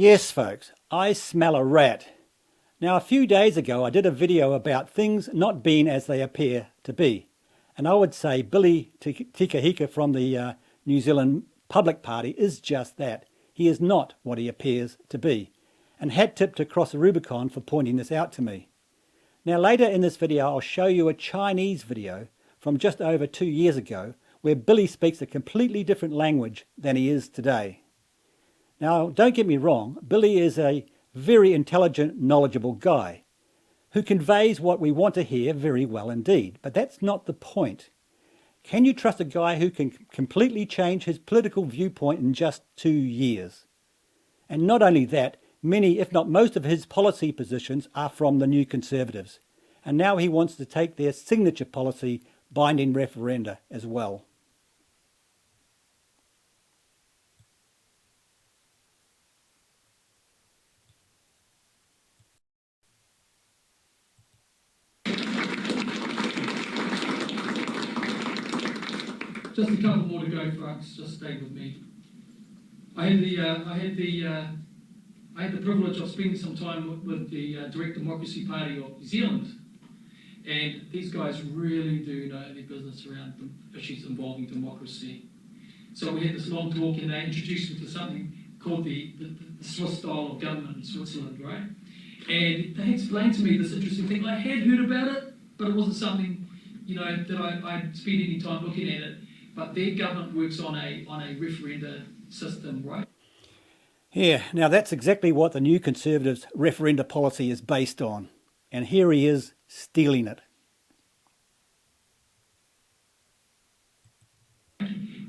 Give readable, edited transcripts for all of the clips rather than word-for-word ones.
Yes, folks, I smell a rat. Now, a few days ago, I did a video about things not being as they appear to be. And I would say Billy Te Kahika from the New Zealand Public Party is just that. He is not what he appears to be. And hat tip to Cross the Rubicon for pointing this out to me. Now, later in this video, I'll show you a Chinese video from just over 2 years ago where Billy speaks a completely different language than he is today. Now, don't get me wrong, Billy is a very intelligent, knowledgeable guy who conveys what we want to hear very well indeed. But that's not the point. Can you trust a guy who can completely change his political viewpoint in just 2 years? And not only that, many, if not most of his policy positions are from the New Conservatives. And now he wants to take their signature policy binding referenda as well. Just a couple more to go, folks. Just stay with me. I had the privilege of spending some time with the Direct Democracy Party of New Zealand, and these guys really do know their business around the issues involving democracy. So we had this long talk, and they introduced me to something called the Swiss style of government in Switzerland, right? And they explained to me this interesting thing. I had heard about it, but it wasn't something, that I'd spent any time looking at it. But their government works on a referenda system, right? Yeah, now that's exactly what the New Conservatives' referenda policy is based on. And here he is stealing it.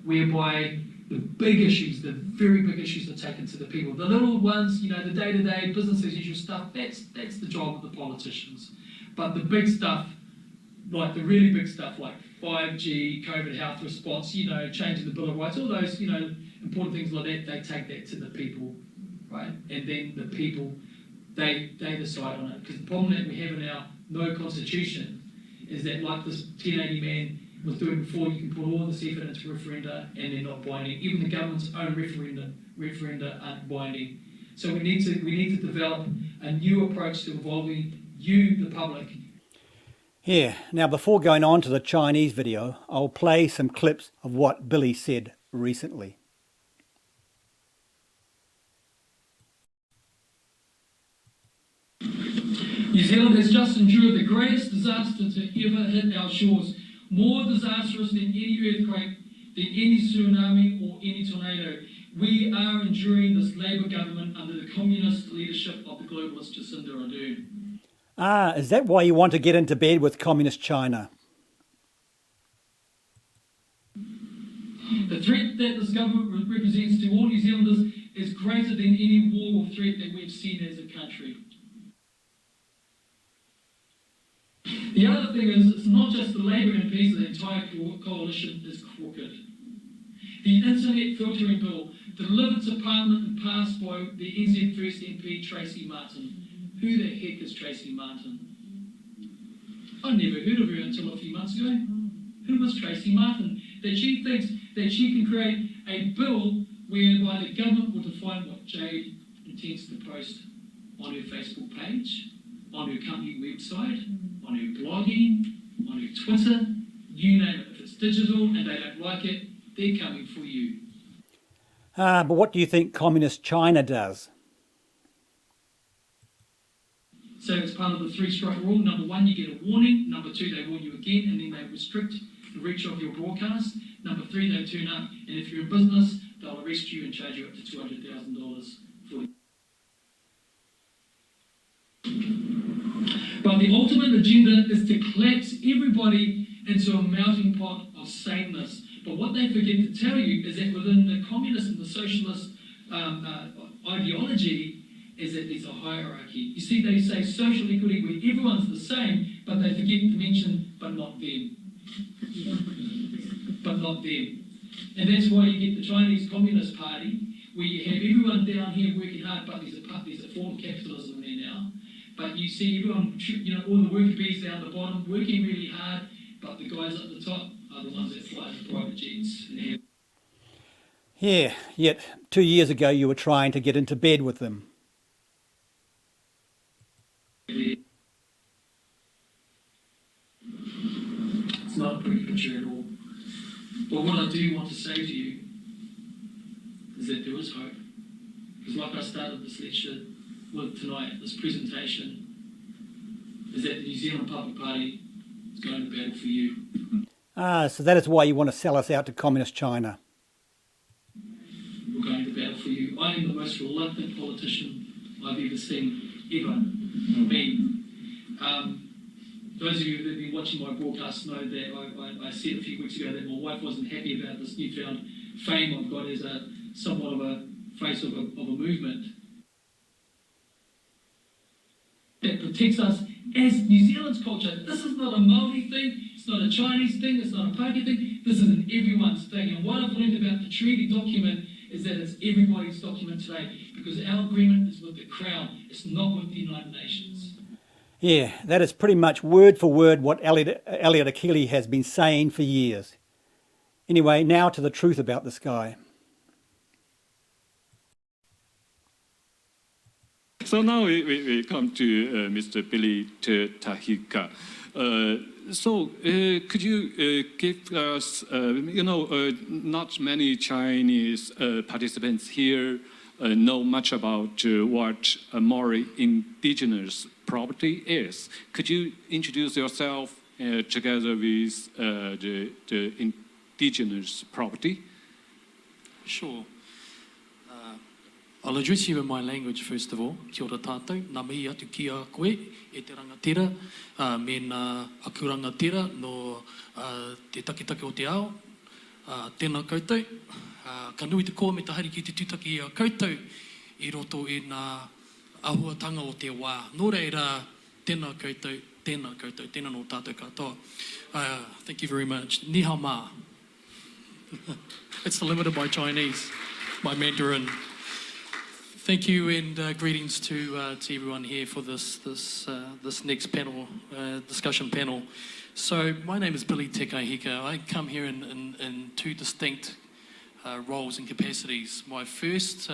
Whereby the big issues, the very big issues are taken to the people. The little ones, the day-to-day business as usual stuff, that's the job of the politicians. But the big stuff, like the really big stuff like 5G, COVID health response, changing the Bill of Rights, all those, important things like that, they take that to the people, right? And then the people, they decide on it. Because the problem that we have in our no constitution is that, like this 1080 man was doing before, you can put all this effort into referenda and they're not binding. Even the government's own referenda aren't binding. So we need to develop a new approach to involving you, the public. Yeah, now before going on to the Chinese video, I'll play some clips of what Billy said recently. New Zealand has just endured the greatest disaster to ever hit our shores, more disastrous than any earthquake, than any tsunami or any tornado. We are enduring this Labour government under the communist leadership of the globalist Jacinda Ardern. Ah, is that why you want to get into bed with Communist China? The threat that this government represents to all New Zealanders is greater than any war or threat that we've seen as a country. The other thing is, it's not just the Labour MPs, the entire coalition is crooked. The internet filtering bill delivered to Parliament and passed by the NZ First MP Tracy Martin. Who the heck is Tracy Martin? I never heard of her until a few months ago. Who was Tracy Martin? That she thinks that she can create a bill whereby the government will define what Jade intends to post on her Facebook page, on her company website, on her blogging, on her Twitter, you name it. If it's digital and they don't like it, they're coming for you. But what do you think Communist China does? So it's part of the 3-strike rule. Number 1, you get a warning. Number 2, they warn you again, and then they restrict the reach of your broadcast. Number 3, they turn up, and if you're in business, they'll arrest you and charge you up to $200,000 for it. But the ultimate agenda is to collapse everybody into a melting pot of sameness. But what they forget to tell you is that within the communist and the socialist ideology, is that there's a hierarchy. You see, they say social equity where everyone's the same, but they forget to mention, but not them. But not them. And that's why you get the Chinese Communist Party, where you have everyone down here working hard, but there's a form of capitalism there now. But you see everyone, all the worker bees down the bottom, working really hard, but the guys at the top are the ones that fly the private jets. Yeah, yet 2 years ago you were trying to get into bed with them. It's not a pretty picture at all. But what I do want to say to you is that there is hope. Because like I started this lecture with tonight, this presentation, is that the New Zealand Public Party is going to battle for you. So that is why you want to sell us out to Communist China. We're going to battle for you. I am the most reluctant politician I've ever seen, ever. Me. Those of you that have been watching my broadcast know that I said a few weeks ago that my wife wasn't happy about this newfound fame I've got as a somewhat of a face of a movement that protects us as New Zealand's culture. This is not a Māori thing, it's not a Chinese thing, it's not a Pākehā thing, this is an everyone's thing. And what I've learned about the treaty document is that it's everybody's document today, because our agreement is with the Crown, it's not with the United Nations. Yeah, that is pretty much word for word what Elliot Akili has been saying for years. Anyway, now to the truth about this guy. So now we come to Mr. Billy Te Kahika. Could you give us, not many Chinese participants here know much about what Maori indigenous property is. Could you introduce yourself together with the indigenous property? Sure. I'll address you in my language first of all. Kia ora tātou, nā mihi atu ki a koe, e te rangatira, me nā aku rangatira no te takitaki o te ao. Tēnā koutou, ka nui te koa me te hari ki te tūtaki a koutou, I roto I nā ahuatanga o te wā. Nō reira, tēnā koutou, tēnā koutou, tēnā no tātou katoa. Thank you very much. Ni hao mā. It's the limit of my Chinese, my Mandarin. Thank you and greetings to everyone here for this next panel, discussion panel. So my name is Billy Te Kahika. I come here in two distinct roles and capacities. My first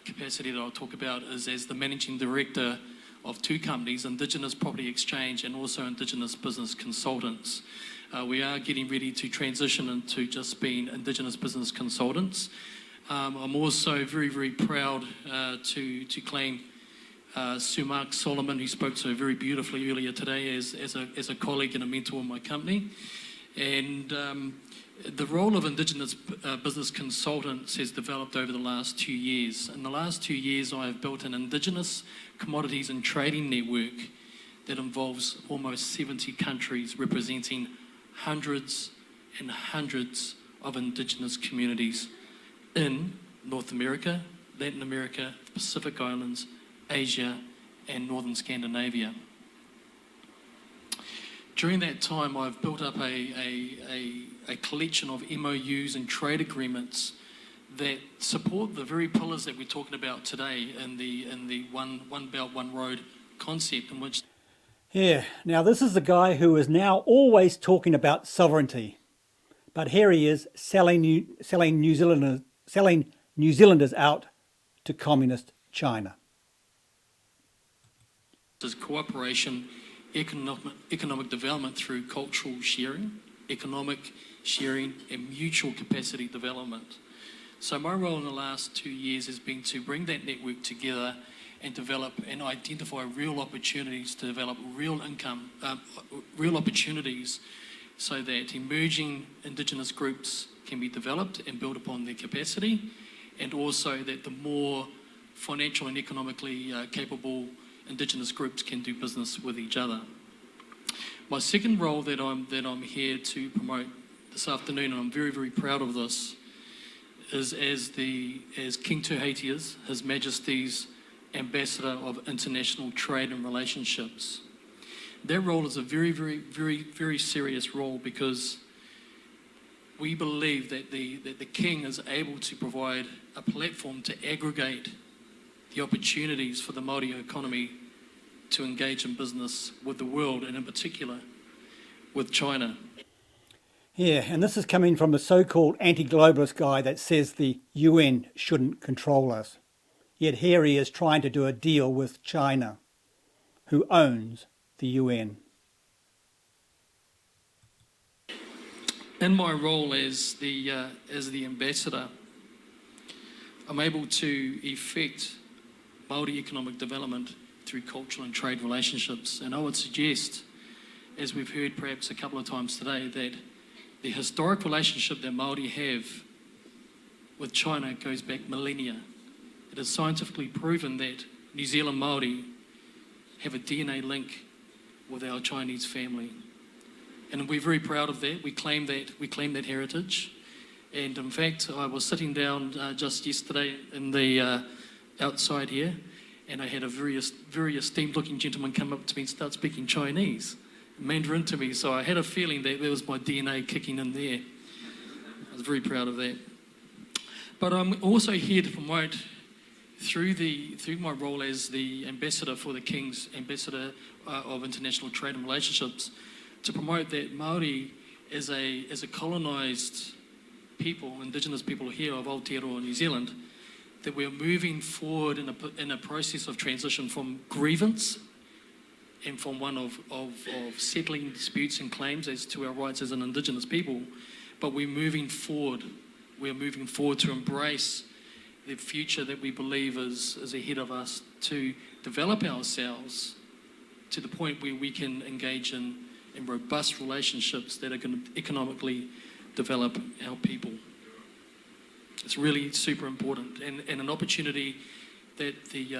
capacity that I'll talk about is as the managing director of two companies, Indigenous Property Exchange and also Indigenous Business Consultants. We are getting ready to transition into just being Indigenous Business Consultants. I'm also very, very proud to claim Sue Mark Solomon, who spoke so very beautifully earlier today, as a colleague and a mentor in my company. And the role of Indigenous Business Consultants has developed over the last 2 years. In the last 2 years, I have built an Indigenous commodities and trading network that involves almost 70 countries, representing hundreds and hundreds of Indigenous communities in North America, Latin America, the Pacific Islands, Asia, and Northern Scandinavia. During that time, I've built up a collection of MOUs and trade agreements that support the very pillars that we're talking about today in the one Belt, One Road concept in which... Yeah, now this is the guy who is now always talking about sovereignty. But here he is selling New Zealanders out to communist China. There's cooperation, economic development through cultural sharing, economic sharing and mutual capacity development. So my role in the last 2 years has been to bring that network together and develop and identify real opportunities to develop real income, real opportunities so that emerging Indigenous groups can be developed and build upon their capacity, and also that the more financial and economically capable Indigenous groups can do business with each other. My second role that I'm here to promote this afternoon, and I'm very, very proud of this, is as King Tuhatia's, His Majesty's Ambassador of International Trade and Relationships. That role is a very, very, very, very serious role because we believe that the King is able to provide a platform to aggregate the opportunities for the Māori economy to engage in business with the world, and in particular with China. Yeah, and this is coming from the so-called anti-globalist guy that says the UN shouldn't control us. Yet here he is trying to do a deal with China, who owns the UN. In my role as the ambassador, I'm able to effect Māori economic development through cultural and trade relationships. And I would suggest, as we've heard perhaps a couple of times today, that the historic relationship that Māori have with China goes back millennia. It is scientifically proven that New Zealand Māori have a DNA link with our Chinese family. And we're very proud of that. We claim that heritage. And in fact, I was sitting down just yesterday in the outside here, and I had a very esteemed looking gentleman come up to me and start speaking Chinese, Mandarin to me. So I had a feeling that there was my DNA kicking in there. I was very proud of that. But I'm also here to promote, through my role as the ambassador for the King's Ambassador of International Trade and Relationships, to promote that Māori as a colonised people, Indigenous people here of Aotearoa, New Zealand, that we're moving forward in a process of transition from grievance and from one of settling disputes and claims as to our rights as an Indigenous people, but we're moving forward. We're moving forward to embrace the future that we believe is ahead of us, to develop ourselves to the point where we can engage in robust relationships that are going to economically develop our people. It's really super important, and an opportunity that the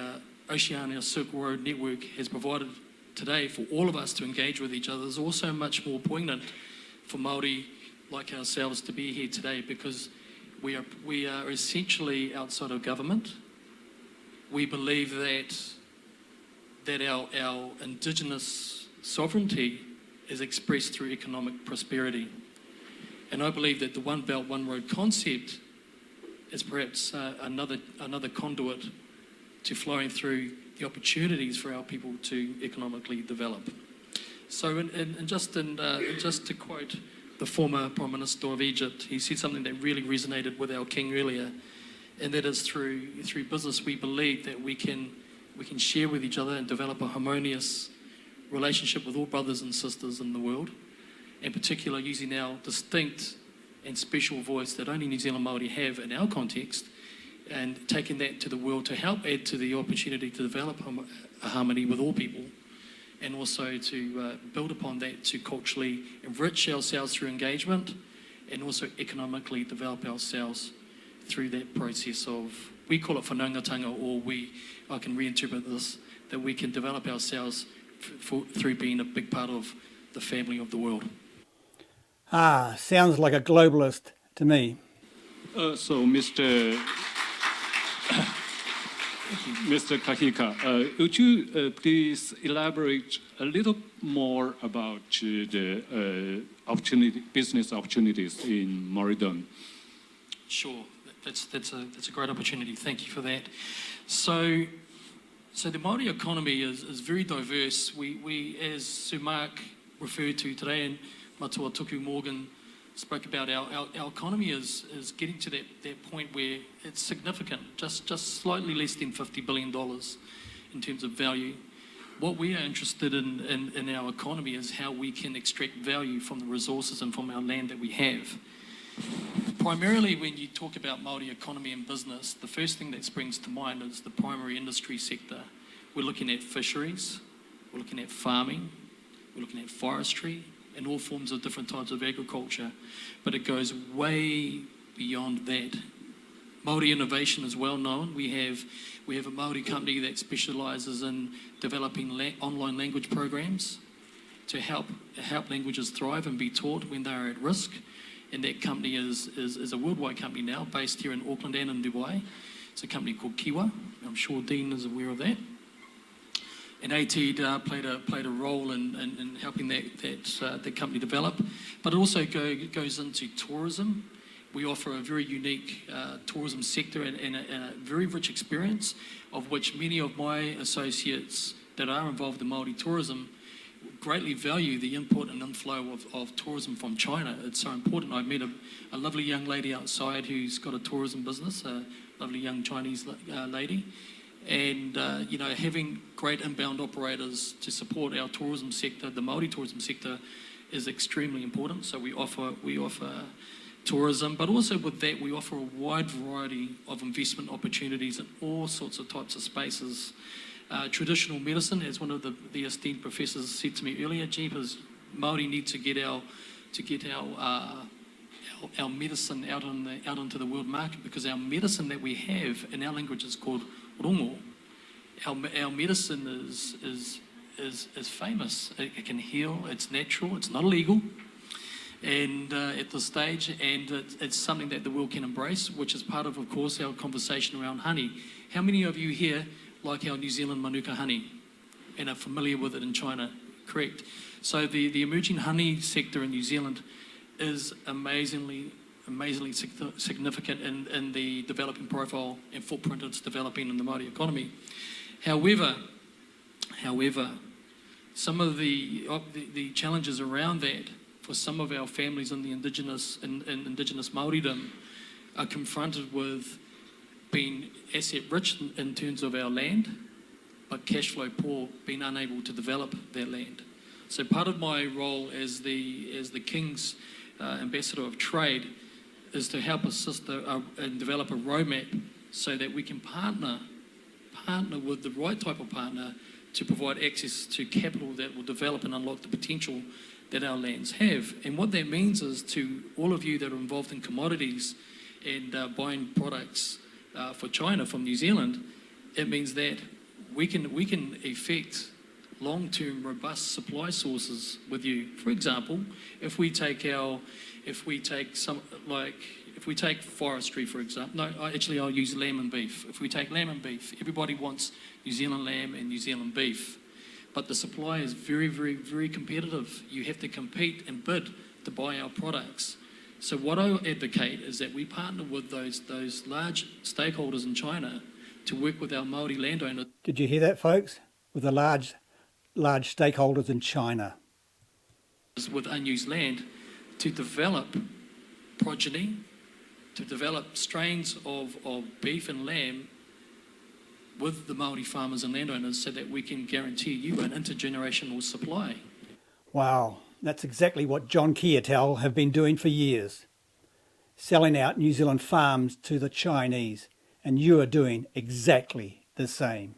Oceania Silk Road Network has provided today for all of us to engage with each other is also much more poignant for Māori like ourselves to be here today, because we are essentially outside of government. We believe that our Indigenous sovereignty is expressed through economic prosperity. And I believe that the One Belt, One Road concept is perhaps another conduit to flowing through the opportunities for our people to economically develop. So, and just to quote the former Prime Minister of Egypt, he said something that really resonated with our King earlier, and that is through business we believe that we can share with each other and develop a harmonious relationship with all brothers and sisters in the world, in particular using our distinct and special voice that only New Zealand Māori have in our context, and taking that to the world to help add to the opportunity to develop a harmony with all people, and also to build upon that to culturally enrich ourselves through engagement, and also economically develop ourselves through that process of, we call it whanaungatanga, or I can reinterpret this, that we can develop ourselves through being a big part of the family of the world. Ah, sounds like a globalist to me. So, Mr. Kahika, would you please elaborate a little more about the business opportunities in Māoridom? Sure, that's a great opportunity. Thank you for that. So the Māori economy is very diverse. We as Sir Mark referred to today, and Matua Tuku Morgan spoke about, our economy is getting to that point where it's significant, just slightly less than $50 billion in terms of value. What we are interested in our economy is how we can extract value from the resources and from our land that we have. Primarily, when you talk about Māori economy and business, the first thing that springs to mind is the primary industry sector. We're looking at fisheries, we're looking at farming, we're looking at forestry, and all forms of different types of agriculture, but it goes way beyond that. Māori innovation is well known. We have a Māori company that specialises in developing online language programs to help languages thrive and be taught when they are at risk. And that company is a worldwide company now, based here in Auckland and in Dubai. It's a company called Kiwa. I'm sure Dean is aware of that. And AT played a role in helping that company develop. But it also goes into tourism. We offer a very unique tourism sector and a very rich experience, of which many of my associates that are involved in Māori tourism greatly value the input and inflow of tourism from China. It's so important. I met a lovely young lady outside who's got a tourism business, a lovely young Chinese lady. And, having great inbound operators to support our tourism sector, the Māori tourism sector, is extremely important. So we offer tourism, but also with that we offer a wide variety of investment opportunities in all sorts of types of spaces. Traditional medicine, as one of the esteemed professors said to me earlier, jeepers, Māori need to get our medicine out into the world market, because our medicine that we have in our language is called rongo. Our medicine is famous. It can heal. It's natural. It's not illegal. And at this stage, and it's something that the world can embrace, which is part of course, our conversation around honey. How many of you here like our New Zealand Manuka honey and are familiar with it in China? Correct. So the emerging honey sector in New Zealand is amazingly significant in the developing profile and footprint it's developing in the Māori economy. However, some of the challenges around that for some of our families in the indigenous Māoridom are confronted with being asset rich in terms of our land, but cash flow poor, being unable to develop their land. So part of my role as the King's Ambassador of Trade is to help assist and develop a roadmap so that we can partner with the right type of partner to provide access to capital that will develop and unlock the potential that our lands have. And what that means is, to all of you that are involved in commodities and buying products for China from New Zealand, it means that we can effect long-term robust supply sources with you. For example, if we take forestry, for example. I'll use lamb and beef. If we take lamb and beef, everybody wants New Zealand lamb and New Zealand beef, but the supply is very, very, very competitive. You have to compete and bid to buy our products. So what I advocate is that we partner with those large stakeholders in China to work with our Māori landowners. Did you hear that, folks? With the large stakeholders in China. With unused land, to develop progeny, to develop strains of beef and lamb with the Māori farmers and landowners, so that we can guarantee you an intergenerational supply. Wow, that's exactly what John Kietel have been doing for years, selling out New Zealand farms to the Chinese, and you are doing exactly the same.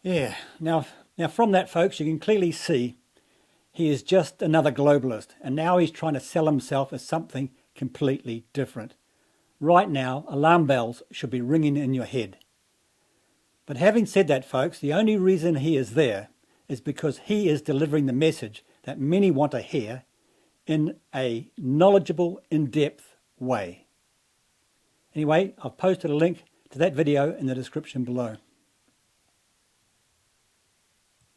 Yeah, now from that, folks, you can clearly see he is just another globalist, and now he's trying to sell himself as something completely different. Right now, alarm bells should be ringing in your head. But having said that, folks, the only reason he is there is because he is delivering the message that many want to hear in a knowledgeable, in-depth way. Anyway, I've posted a link to that video in the description below.